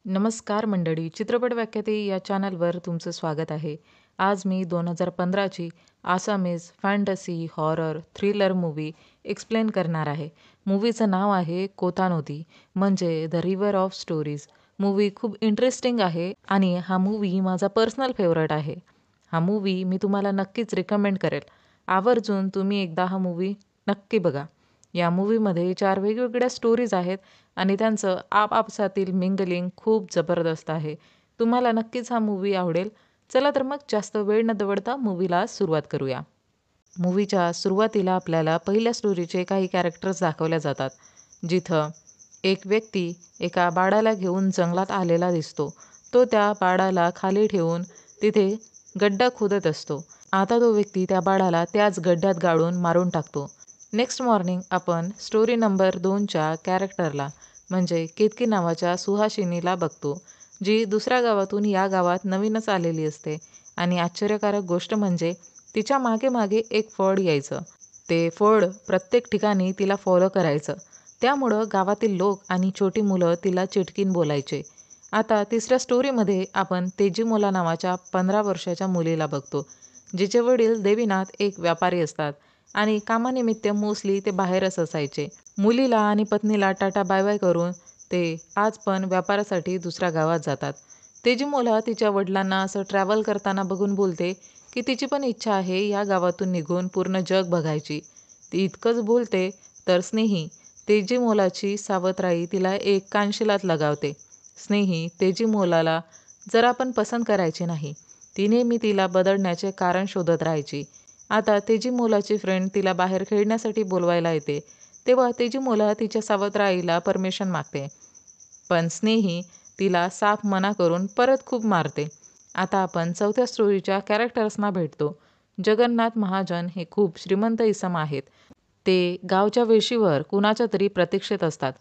नमस्कार मंडळी, चित्रपट व्याख्याते या चॅनलवर तुमचं स्वागत आहे. आज मी 2015ची Assamese fantasy, horror, thriller movie explain करणार आहे. मूव्हीचं नाव आहे कोथानोदी म्हणजे the river of stories. Movie खूप इंटरेस्टिंग आहे आणि हा मूव्ही माझा पर्सनल फेवरेट आहे. हा मूव्ही मी तुम्हाला नक्कीच रिकमेंड करेल. आवर्जून तुम्ही एकदा हा मूव्ही नक्की बघा. या मूव्हीमध्ये 4 वेगवेगळ्या स्टोरीज आहेत आणि त्यांचं आपापसातील मिंगलिंग खूप जबरदस्त आहे. तुम्हाला नक्कीच हा मूव्ही आवडेल. चला तर मग जास्त वेळ न दवडता मूव्हीला सुरुवात करूया. मूव्हीच्या सुरुवातीला आपल्याला पहिल्या स्टोरीचे काही कॅरेक्टर्स दाखवल्या जातात. जिथं एक व्यक्ती एका बाळाला घेऊन जंगलात आलेला दिसतो. तो त्या बाळाला खाली ठेवून तिथे गड्डा खोदत असतो. आता तो व्यक्ती त्या बाळाला त्याच गड्ड्यात गाडून मारून टाकतो. नेक्स्ट मॉर्निंग आपण स्टोरी नंबर 2च्या कॅरेक्टरला म्हणजे केतकी नावाच्या सुहासिनीला बघतो, जी दुसऱ्या गावातून या गावात नवीनच आलेली असते आणि आश्चर्यकारक गोष्ट म्हणजे तिच्या मागे मागे एक फळ यायचं. ते फळ प्रत्येक ठिकाणी तिला फॉलो करायचं. त्यामुळं गावातील लोक आणि छोटी मुलं तिला चिटकीन बोलायचे. आता तिसऱ्या स्टोरीमध्ये आपण तेजीमोला नावाच्या 15 वर्षाच्या मुलीला बघतो, जिचे वडील देवीनाथ एक व्यापारी असतात आणि कामानिमित्त मोस्टली ते बाहेरच असायचे. मुलीला आणि पत्नीला टाटा बाय बाय करून ते आज पण व्यापारासाठी दुसऱ्या गावात जातात. तेजीमोला तिच्या वडिलांना असं ट्रॅव्हल करताना बघून बोलते की तिची पण इच्छा आहे या गावातून निघून पूर्ण जग बघायची. ती इतकंच बोलते तर स्नेही तेजीमोलाची सावत्राई तिला एक कानशिलात लगावते. स्नेही तेजीमोलाला जरा पण पसंत करायची नाही. ती नेहमी तिला बदलण्याचे कारण शोधत राहायची. आता तेजीमोलाची फ्रेंड तिला बाहेर खेळण्यासाठी बोलवायला येते. तेव्हा तेजीमोला तिच्या सावत्राईला परमिशन मागते. पण स्नेही तिला साफ मना करून परत खूप मारते. आता आपण चौथ्या स्टोरीच्या कॅरेक्टर्सना भेटतो. जगन्नाथ महाजन हे खूप श्रीमंत इसम आहेत. ते गावच्या वेशीवर कुणाच्या तरी प्रतीक्षेत असतात.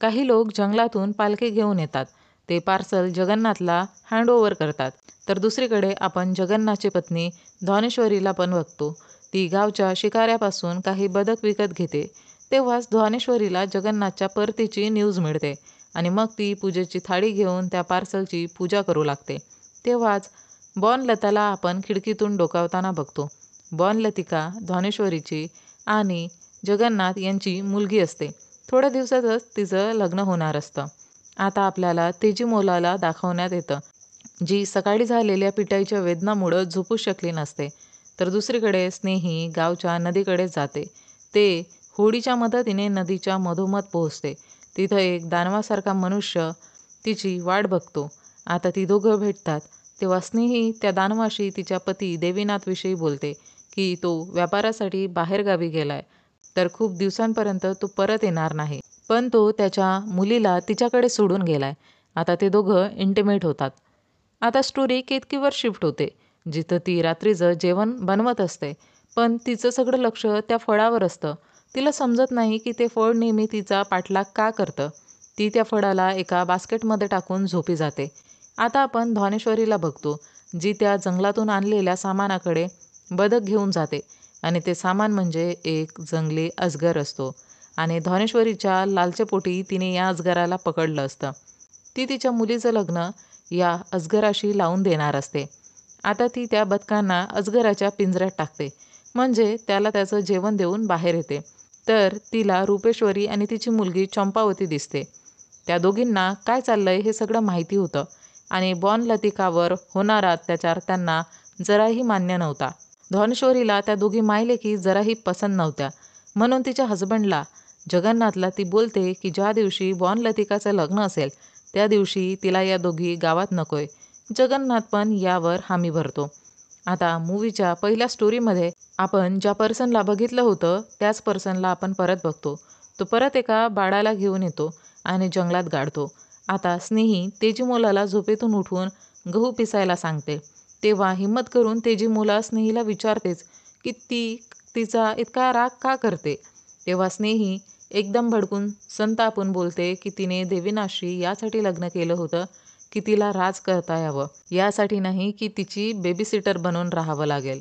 काही लोक जंगलातून पालखी घेऊन येतात. ते पार्सल जगन्नाथला हँडओव्हर करतात. तर दुसरीकडे आपण जगन्नाथची पत्नी धनेश्वरीला पण बघतो. ती गावच्या शिकाऱ्यापासून काही बदक विकत घेते. तेव्हाच धनेश्वरीला जगन्नाथच्या परतीची न्यूज मिळते आणि मग ती पूजेची थाळी घेऊन त्या पार्सलची पूजा करू लागते. तेव्हाच बॉनलताला आपण खिडकीतून डोकावताना बघतो. बॉनलतिका धनेश्वरीची आणि जगन्नाथ यांची मुलगी असते. थोड्या दिवसातच तिचं लग्न होणार असतं. आता आपल्याला तेजीमोलाला दाखवण्यात येतं, जी सकाळी झालेल्या पिटाईच्या वेदनामुळं झोपू शकली नसते. तर दुसरीकडे स्नेही गावच्या नदीकडे जाते. ते होडीच्या मदतीने नदीच्या मधोमध पोहोचते. तिथं एक दानवासारखा मनुष्य तिची वाट बघतो. आता ती दोघं भेटतात. तेव्हा स्नेही त्या दानवाशी तिच्या पती देवीनाथविषयी बोलते की तो व्यापारासाठी बाहेरगावी गेलाय, तर खूप दिवसांपर्यंत तो परत येणार नाही. पण तो त्याच्या मुलीला तिच्याकडे सोडून गेलाय. आता ते दोघं इंटिमेट होतात. आता स्टोरी केतकीवर शिफ्ट होते, जिथं ती रात्रीचं जेवण बनवत असते. पण तिचं सगळं लक्ष त्या फळावर असतं. तिला समजत नाही की ते फळ नेहमी तिचा पाठलाग का करतं. ती त्या फळाला एका बास्केटमध्ये टाकून झोपी जाते. आता आपण धनेश्वरीला बघतो, जी त्या जंगलातून आणलेल्या सामानाकडे बदक घेऊन जाते आणि ते सामान म्हणजे एक जंगली अजगर असतो आणि धनेश्वरीच्या लालचेपोटी तिने या अजगराला पकडलं असतं. ती तिच्या मुलीचं लग्न या अजगराशी लावून देणार असते. आता ती त्या बदकांना अजगराच्या पिंजऱ्यात टाकते, म्हणजे त्याला त्याचं जेवण देऊन बाहेर येते. तर तिला रूपेश्वरी आणि तिची मुलगी चंपावती दिसते. त्या दोघींना काय चाललंय हे सगळं माहिती होतं आणि बॉनलतिकावर होणारा अत्याचार त्यांना जराही मान्य नव्हता. धनेश्वरीला त्या दोघी मायलेकी जराही पसंत नव्हत्या. म्हणून तिच्या हसबंडला जगन्नाथला ती बोलते की ज्या दिवशी बॉनलतिकाचं लग्न असेल त्या दिवशी तिला या दोघी गावात नकोय. जगन्नाथ पण यावर हामी भरतो. आता मूवीच्या पहिल्या स्टोरीमध्ये आपण ज्या पर्सनला बघितलं होतं त्याच पर्सनला आपण परत बघतो. तो परत एका बाळाला घेऊन येतो आणि जंगलात गाडतो. आता स्नेही तेजीमोलाला झोपेतून उठवून गहू पिसायला सांगते. तेव्हा हिम्मत करून तेजीमोला स्नेहीला विचारतेच की ती तिचा इतका राग का करते. तेव्हा स्नेही एकदम भडकून संतापून बोलते की तिने देवीनाथशी यासाठी लग्न केलं होतं की तिला राज करता यावं, यासाठी नाही की तिची बेबीसिटर बनून राहावं लागेल.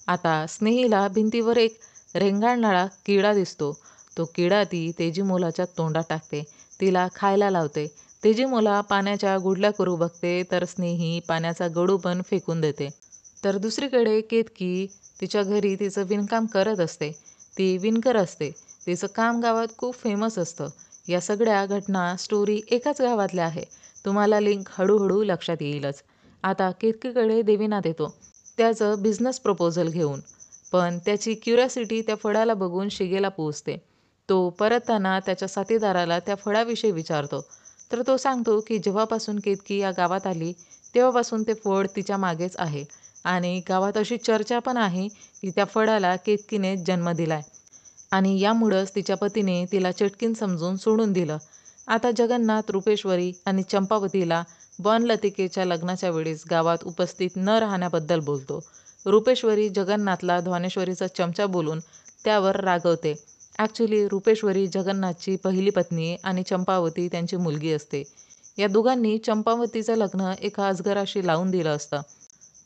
आता स्नेहीला भिंतीवर एक रेंगाळणारा किडा दिसतो. तो किडा ती तेजीमोलाच्या तोंडात टाकते, तिला खायला लावते. तेजीमोला पाण्याच्या गुडल्या करू बघते तर स्नेही पाण्याचा गडू पण फेकून देते. तर दुसरीकडे केतकी तिच्या घरी तिचं विणकाम करत असते. ती विणकर असते. तिचं काम गावात खूप फेमस असतं. या सगळ्या घटना स्टोरी एकाच गावातल्या आहे. तुम्हाला लिंक हळूहळू लक्षात येईलच. आता केतकीकडे देवीनाथ येतो त्याचं बिझनेस प्रपोजल घेऊन. पण त्याची क्युरिओसिटी त्या फळाला बघून शिगेला पोहोचते. तो परतताना त्याच्या साथीदाराला त्या फळाविषयी विचारतो. तर तो सांगतो की जेव्हापासून केतकी या गावात आली तेव्हापासून ते फळ तिच्या मागेच आहे आणि गावात अशी चर्चा पण आहे की त्या फळाला केतकीने जन्म दिलाय आणि यामुळंच तिच्या पतीने तिला चटकीन समजून सोडून दिलं. आता जगन्नाथ रूपेश्वरी आणि चंपावतीला बनलतिकेच्या लग्नाच्या वेळेस गावात उपस्थित न राहण्याबद्दल बोलतो. रूपेश्वरी जगन्नाथला ध्वानेश्वरीचा चमचा बोलून त्यावर रागवते. ॲक्च्युली रूपेश्वरी जगन्नाथची पहिली पत्नी आणि चंपावती त्यांची मुलगी असते. या दोघांनी चंपावतीचं लग्न एका अजगराशी लावून दिलं असतं.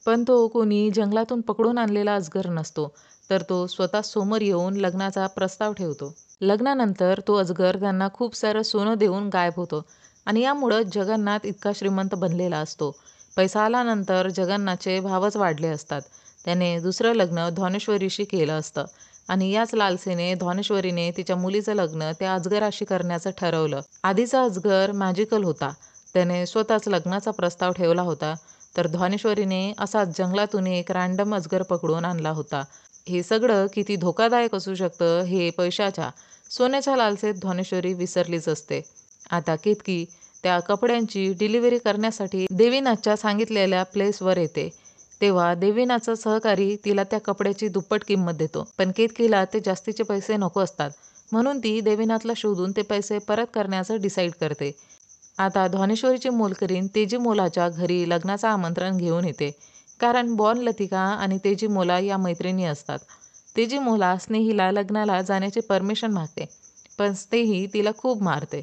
पण तो कोणी जंगलातून पकडून आणलेला अजगर नसतो, तर तो स्वतः समोर येऊन लग्नाचा प्रस्ताव ठेवतो. लग्नानंतर तो अजगर त्यांना खूप सारं सोनं देऊन गायब होतो आणि यामुळं जगन्नाथ इतका श्रीमंत बनलेला असतो. पैसा आल्यानंतर जगन्नाथचे भावच वाढले असतात. त्याने दुसरं लग्न ध्वानेश्वरीशी केलं असतं आणि याच लालसेने ध्वानेश्वरीने तिच्या मुलीचं लग्न त्या अजगराशी करण्याचं ठरवलं. आधीचा अजगर मॅजिकल होता. त्याने स्वतःच लग्नाचा प्रस्ताव ठेवला होता. तर ध्वानेश्वरीने असाच जंगलातून एक रँडम अजगर पकडून आणला होता. हे सगळं किती धोकादायक असू शकतं हे पैशाच्या, सोन्याच्या लालसेत ध्वानेश्वरी विसरलीच असते. आता केतकी त्या कपड्यांची डिलिव्हरी करण्यासाठी देवीनाथच्या सांगितलेल्या प्लेसवर येते. तेव्हा देवीनाथचा सहकारी तिला त्या कपड्याची दुप्पट किंमत देतो. पण केतकीला ते जास्तीचे पैसे नको असतात. म्हणून ती देवीनाथला शोधून ते पैसे परत करण्याचं डिसाईड करते. आता ध्वानेश्वरीची मोलकरीण तेजीमोलाच्या घरी लग्नाचं आमंत्रण घेऊन येते. कारण बनलतिका आणि तेजीमोला या मैत्रिणी असतात. तेजीमोला स्नेहीला लग्नाला जाण्याची परमिशन मागते. पण स्नेही तिला खूप मारते.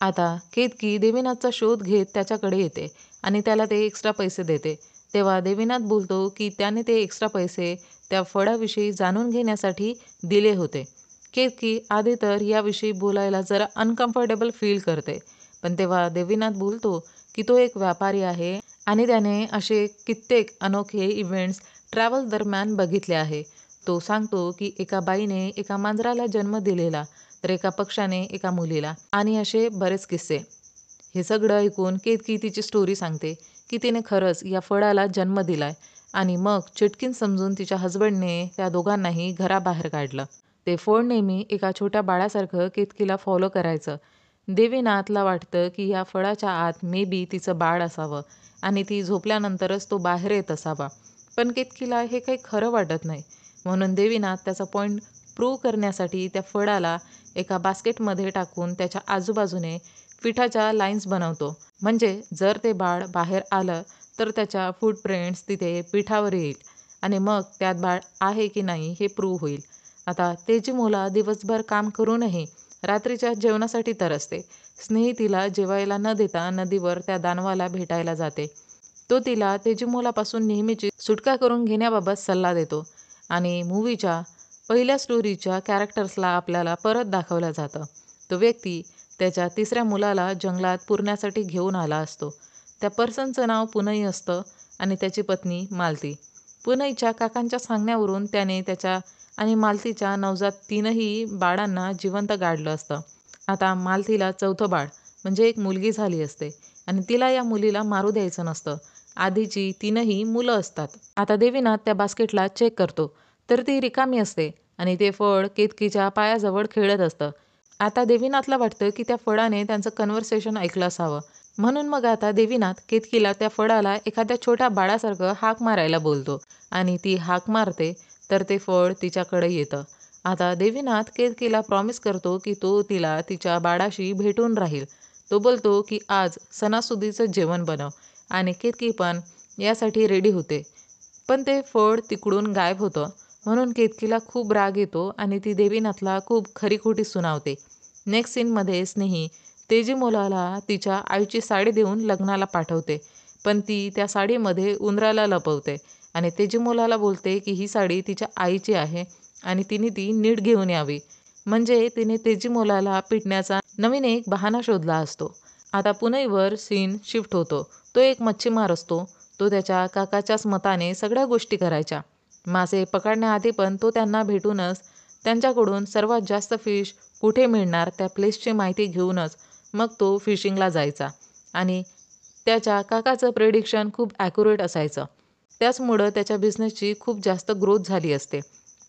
आता केतकी देवीनाथचा शोध घेत त्याच्याकडे येते आणि त्याला ते एक्स्ट्रा पैसे देते. तेव्हा देवीनाथ बोलतो की त्याने ते एक्स्ट्रा पैसे त्या फळाविषयी जाणून घेण्यासाठी दिले होते. केतकी आधी तर याविषयी बोलायला जरा अनकम्फर्टेबल फील करते. पण तेव्हा देवीनाथ बोलतो की तो एक व्यापारी आहे आणि त्याने असे कित्येक अनोखे इव्हेंट्स ट्रॅव्हल दरम्यान बघितले आहे. तो सांगतो की एका बाईने एका मांजराला जन्म दिलेला, तर एका पक्षाने एका मुलीला आणि असे बरेच किस्से. हे सगळं ऐकून केतकी तिची स्टोरी सांगते की तिने खरंच या फळाला जन्म दिलाय आणि मग चिटकीन समजून तिच्या हसबंडने त्या दोघांनाही घराबाहेर काढलं. ते फळ नेहमी एका छोट्या बाळासारखं केतकीला फॉलो करायचं. देवीनाथला वाटतं की या फळाच्या आत मे बी तिचं बाळ असावं आणि ती झोपल्यानंतरच तो बाहेर येत असावा. पण केतकीला हे काही खरं वाटत नाही. म्हणून देवीनाथ त्याचा पॉईंट प्रूव्ह करण्यासाठी त्या फळाला एका बास्केटमध्ये टाकून त्याच्या आजूबाजूने पिठाच्या लाईन्स बनवतो. म्हणजे जर ते बाळ बाहेर आलं तर त्याच्या फूटप्रिंट्स तिथे पिठावर येईल आणि मग त्यात बाळ आहे की नाही हे प्रूव्ह होईल. आता तेजीमोला दिवसभर काम करूनही रात्रीच्या जेवणासाठी तरसते. स्नेही तिला जेवायला न देता नदीवर त्या दानवाला भेटायला जाते. तो तिला तेजीमोलापासून नेहमीची सुटका करून घेण्याबाबत सल्ला देतो आणि मूव्हीच्या पहिल्या स्टोरीच्या कॅरेक्टर्सला आपल्याला परत दाखवलं जातं. तो व्यक्ती त्याच्या तिसऱ्या मुलाला जंगलात पुरण्यासाठी घेऊन आला असतो. त्या पर्सनचं नाव पुनई असतं आणि त्याची पत्नी मालती. पुनईच्या काकांच्या सांगण्यावरून त्याने त्याच्या आणि मालतीच्या नवजात तीनही बाळांना जिवंत गाडलं असतं. आता मालतीला चौथं बाळ म्हणजे एक मुलगी झाली असते आणि तिला या मुलीला मारू द्यायचं नसतं. आधीची तीनही मुलं असतात. आता देवीनाथ त्या बास्केटला चेक करतो तर ती रिकामी असते आणि ते फळ केतकीच्या पायाजवळ खेळत असतं. आता देवीनाथला वाटतं की त्या फळाने त्यांचं कन्व्हर्सेशन ऐकलं असावं. म्हणून मग आता देवीनाथ केतकीला त्या फळाला एखाद्या छोट्या बाळासारखं हाक मारायला बोलतो आणि ती हाक मारते तर ते फळ तिच्याकडे येतं. आता देवीनाथ केतकीला प्रॉमिस करतो की तो तिला तिच्या बाळाशी भेटून राहील. तो बोलतो की आज सणासुदीचं जेवण बनव आणि केतकी पण यासाठी रेडी होते. पण ते फळ तिकडून गायब होतं. म्हणून केतकीला खूप राग येतो आणि ती देवीनाथला खूप खरीखोटी सुनावते. नेक्स्ट सीनमध्ये स्नेही तेजीमोलाला तिच्या आईची साडी देऊन लग्नाला पाठवते. पण ती त्या साडीमध्ये उंदराला लपवते आणि तेजीमोलाला बोलते की ही साडी तिच्या आईची आहे आणि तिने ती नीट घेऊन यावी. म्हणजे तिने तेजीमोलाला पिटण्याचा नवीन एक बहाणा शोधला असतो. आता पुनईवर सीन शिफ्ट होतो. तो एक मच्छीमार असतो. तो त्याच्या काकाच्याच मताने सगळ्या गोष्टी करायच्या. मासे पकडण्याआधी पण तो त्यांना भेटूनच त्यांच्याकडून सर्वात जास्त फिश कुठे मिळणार त्या प्लेसची माहिती घेऊनच मग तो फिशिंगला जायचा. आणि त्याच्या काकाचं प्रेडिक्शन खूप ॲक्युरेट असायचं. त्याचमुळं त्याच्या बिझनेसची खूप जास्त ग्रोथ झाली असते.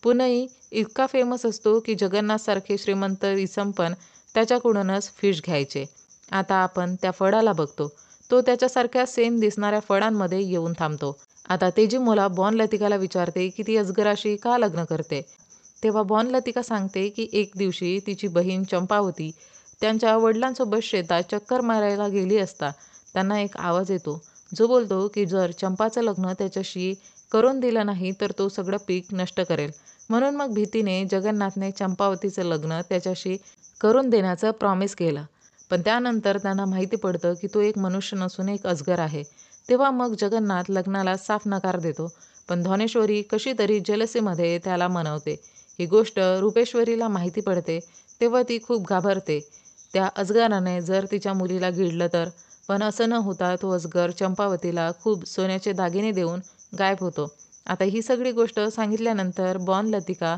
पुनई इतका फेमस असतो की जगन्नाथसारखे श्रीमंत इसम पण त्याच्याकडूनच फिश घ्यायचे. आता आपण त्या फळाला बघतो. तो त्याच्यासारख्या सेम दिसणाऱ्या फळांमध्ये येऊन थांबतो. आता तेजीमोला बॉन लतिकाला विचारते की ती अजगराशी का लग्न करते. तेव्हा बॉन लतिका सांगते की एक दिवशी तिची बहीण चंपावती त्यांच्या वडिलांसोबत शेतात चक्कर मारायला गेली असता त्यांना एक आवाज येतो जो बोलतो की जर चंपाचं लग्न त्याच्याशी करून दिलं नाही तर तो सगळं पीक नष्ट करेल. म्हणून मग भीतीने जगन्नाथने चंपावतीचं लग्न त्याच्याशी करून देण्याचं प्रॉमिस केलं. पण त्यानंतर त्यांना माहिती पडतं की तो एक मनुष्य नसून एक अजगर आहे. तेव्हा मग जगन्नाथ लग्नाला साफ नकार देतो. पण धनेश्वरी कशी तरी जेलसीमध्ये त्याला मनवते. ही गोष्ट रूपेश्वरीला माहिती पडते तेव्हा ती खूप घाबरते. त्या अजगराने जर तिच्या मुलीला गिळलं तर. पण असं न होता तो अजगर चंपावतीला खूप सोन्याचे दागिने देऊन गायब होतो. आता ही सगळी गोष्ट सांगितल्यानंतर बॉन लतिका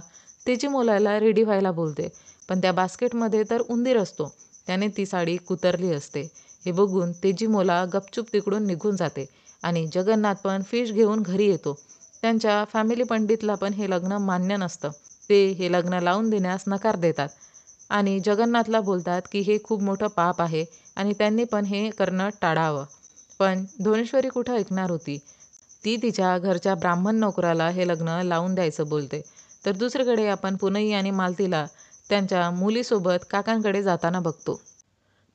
तिची मुलाला रेडी व्हायला बोलते. पण त्या बास्केटमध्ये तर उंदीर असतो. त्याने ती साडी कुतरली असते. हे बघून तेजीमोला गपचूप तिकडून निघून जाते आणि जगन्नाथ पण फिश घेऊन घरी येतो. त्यांच्या फॅमिली पंडितला पण हे लग्न मान्य नसतं. ते हे लग्न लावून देण्यास नकार देतात आणि जगन्नाथला बोलतात की हे खूप मोठं पाप आहे आणि त्यांनी पण हे करणं टाळावं. पण धनेश्वरी कुठं ऐकणार होती. ती तिच्या घरच्या ब्राह्मण नोकराला हे लग्न लावून द्यायचं बोलते. तर दुसरीकडे आपण पुनई आणि मालतीला त्यांच्या मुलीसोबत काकांकडे जाताना बघतो.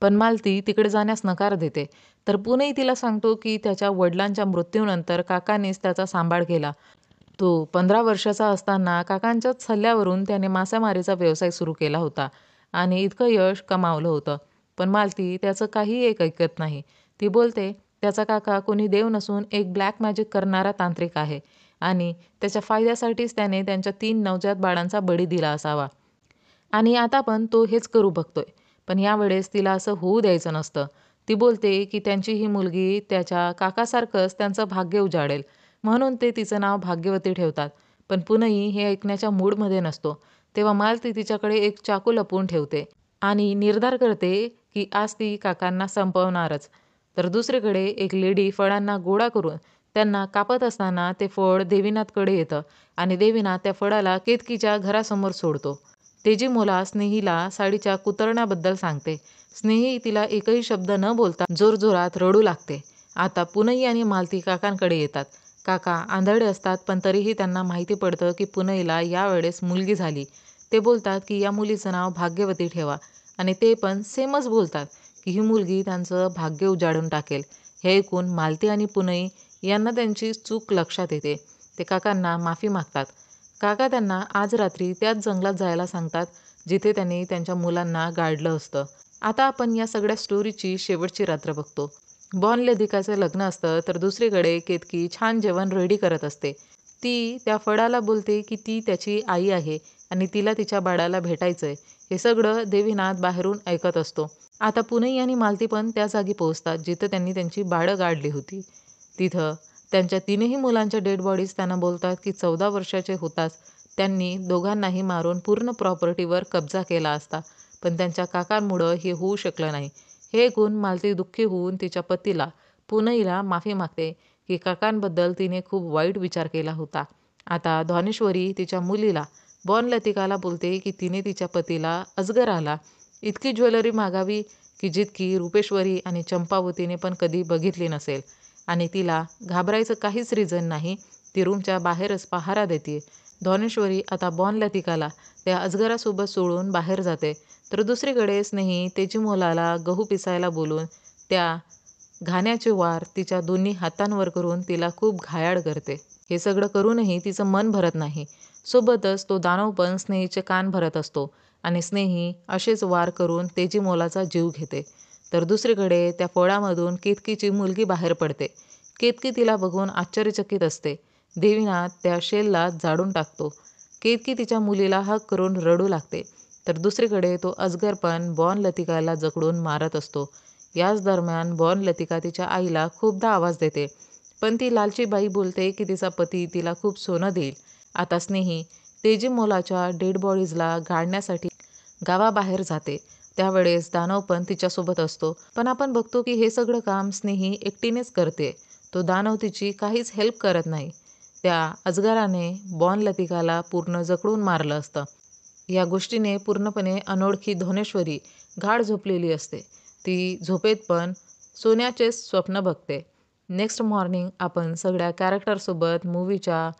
पण मालती तिकडे जाण्यास नकार देते. तर पुनई तिला सांगतो की त्याच्या वडिलांच्या मृत्यूनंतर काकांनीच त्याचा सांभाळ केला. तो 15 वर्षाचा असताना काकांच्याच सल्ल्यावरून त्याने मासेमारीचा व्यवसाय सुरू केला होता आणि इतकं यश कमावलं होतं. पण मालती त्याचं काही एक ऐकत नाही. ती बोलते त्याचा काका कोणी देव नसून एक ब्लॅक मॅजिक करणारा तांत्रिक आहे आणि त्याच्या फायद्यासाठीच त्याने त्यांच्या 3 नवजात बाळांचा बळी दिला असावा आणि आता पण तो हेच करू बघतोय. पण यावेळेस तिला असं होऊ द्यायचं नसतं. ती बोलते की त्यांची ही मुलगी त्याच्या काकासारखंच त्यांचं भाग्य उजाडेल म्हणून ते तिचं नाव भाग्यवती ठेवतात. पण पुनई हे ऐकण्याच्या मूडमध्ये नसतो. तेव्हा मालती तिच्याकडे एक चाकू लपवून ठेवते आणि निर्धार करते की आज ती काकांना संपवणारच. तर दुसरीकडे एक लेडी फळांना गोळा करून त्यांना कापत असताना ते फळ देवीनाथकडे येतं आणि देवीनाथ त्या फळाला केतकीच्या घरासमोर सोडतो. तेजीमोला स्नेहीला साडीच्या कुतरण्याबद्दल सांगते. स्नेही तिला एकही शब्द न बोलता जोरजोरात रडू लागते. आता पुनई आणि मालती काकांकडे येतात. काका आंधळे असतात पण तरीही त्यांना माहिती पडतं की पुनईला यावेळेस मुलगी झाली. ते बोलतात की या मुलीचं नाव भाग्यवती ठेवा आणि ते पण सेमच बोलतात की ही मुलगी त्यांचं भाग्य उजाडून टाकेल. हे ऐकून मालती आणि पुनई यांना त्यांची चूक लक्षात येते. ते काकांना माफी मागतात. काका त्यांना आज रात्री त्याच जंगलात जायला सांगतात जिथे त्यांनी त्यांच्या मुलांना गाडलं असतं. आता आपण या सगळ्या स्टोरीची शेवटची रात्र बघतो. बॉन लतिकाचं लग्न असतं तर दुसरीकडे केतकी छान जेवण रेडी करत असते. ती त्या फळाला बोलते की ती त्याची आई आहे आणि तिला तिच्या बाळाला भेटायचंय. हे सगळं देवीनाथ बाहेरून ऐकत असतो. आता पुनई आणि मालती पण त्या जागी पोहोचतात जिथं त्यांनी त्यांची बाळं गाडली होती. तिथं त्यांच्या 3ही मुलांच्या डेड बॉडीज त्यांना बोलतात की 14 वर्षाचे होताच त्यांनी दोघांनाही मारून पूर्ण प्रॉपर्टीवर कब्जा केला असता. पण त्यांच्या काकांमुळं हे होऊ शकलं नाही. हे ऐकून मालती दुःखी होऊन तिच्या पतीला पुनईला माफी मागते की काकांबद्दल तिने खूप वाईट विचार केला होता. आता धनेश्वरी तिच्या मुलीला बॉन लतिकाला बोलते की तिने तिच्या पतीला अजगराला इतकी ज्वेलरी मागावी की जितकी रूपेश्वरी आणि चंपावतीने पण कधी बघितली नसेल आणि तिला घाबरायचं काहीच रिझन नाही. ती रूमच्या बाहेरच पहारा देते. धनेश्वरी आता बॉन लतिकाला त्या अजगरासोबत सोडून बाहेर जाते. तर दुसरीकडे स्नेही तेजीमोलाला गहू पिसायला बोलून त्या घाण्याचे वार तिच्या दोन्ही हातांवर करून तिला खूप घायाळ करते. हे सगळं करूनही तिचं मन भरत नाही. सोबतच तो दानव पण स्नेहीचे कान भरत असतो आणि स्नेही असेच वार करून तेजीमोलाचा जीव घेते. तर दुसरीकडे त्या फळामधून केतकीची मुलगी बाहेर पडते. केतकी तिला बघून आश्चर्यचकित असते. देवीनाथ त्या शेलला जाळून टाकतो. केतकी तिच्या मुलीला हक करून रडू लागते. तर दुसरीकडे तो अजगर पण बॉन लतिकाला जखडून मारत असतो. याच दरम्यान बॉर्न लतिका तिच्या आईला खूपदा आवाज देते, पण ती लालची बाई बोलते की तिचा पती तिला खूप सोनं देईल. आता स्नेही तेजीमोलाच्या डेड बॉडीजला गाडण्यासाठी गावाबाहेर जाते. त्यावेळेस दानव पण तिच्यासोबत असतो, पण आपण बघतो की हे सगळं काम स्नेही एकटीनेच करते. तो दानव तिची काहीच हेल्प करत नाही. त्या अजगराने बॉर्न लतिकाला पूर्ण जखडून मारलं असतं. या गोष्टीने पूर्णपणे अनोळखी धोनेश्वरी गाढ झोपलेली असते. ती झोपेत पण सोन्याचेच स्वप्न बघते. नेक्स्ट मॉर्निंग आपण सगळ्या कॅरेक्टरसोबत मूवीच्या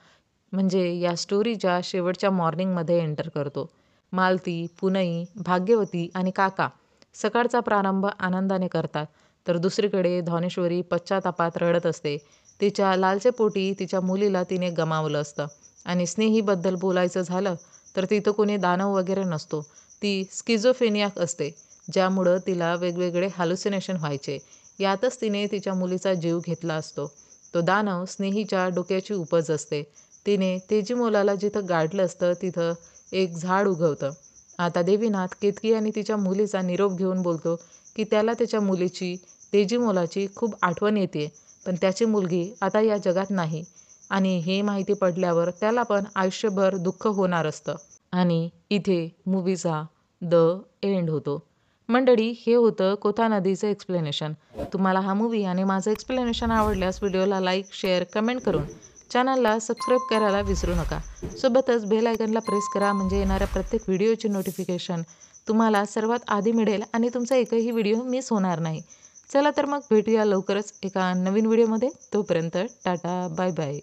म्हणजे या स्टोरीच्या शेवटच्या मॉर्निंगमध्ये एंटर करतो. मालती, पुनई, भाग्यवती आणि काका सकाळचा प्रारंभ आनंदाने करतात, तर दुसरीकडे धनेश्वरी पश्चातापात रडत असते. तिच्या लालचेपोटी तिच्या मुलीला तिने गमावलं असतं. आणि स्नेहीबद्दल बोलायचं झालं तर तिथं कोणी दानव वगैरे नसतो. ती स्किझोफेनियाक असते, ज्यामुळं तिला वेगवेगळे हॅल्युसिनेशन व्हायचे. यातच तिने तिच्या मुलीचा जीव घेतला असतो. तो दानव स्नेहीच्या डोक्याची उपज असते. तिने तेजीमोलाला जिथं गाडलं असतं तिथं एक झाड उगवतं. आता देवीनाथ केतकी आणि तिच्या मुलीचा निरोप घेऊन बोलतो की त्याला त्याच्या मुलीची तेजीमोलाची खूप आठवण येते, पण त्याची मुलगी आता या जगात नाही आणि हे माहिती पडल्यावर त्याला पण आयुष्यभर दुःख होणार असतं. आणि इथे मूवीचा द एंड होतो. मंडळी, हे होतं कोथा नदीचं एक्सप्लेनेशन. तुम्हाला हा मूवी आणि माझं एक्सप्लेनेशन आवडल्यास व्हिडिओला लाईक, शेअर, कमेंट करून चॅनलला सबस्क्राईब करायला विसरू नका. सोबतच बेल आयकॉनला प्रेस करा, म्हणजे येणाऱ्या प्रत्येक व्हिडिओची नोटिफिकेशन तुम्हाला सर्वात आधी मिळेल आणि तुमचा एकही व्हिडिओ मिस होणार नाही. चला तर मग भेटूया लवकरच एका नवीन व्हिडिओमध्ये. तोपर्यंत टाटा, बाय बाय.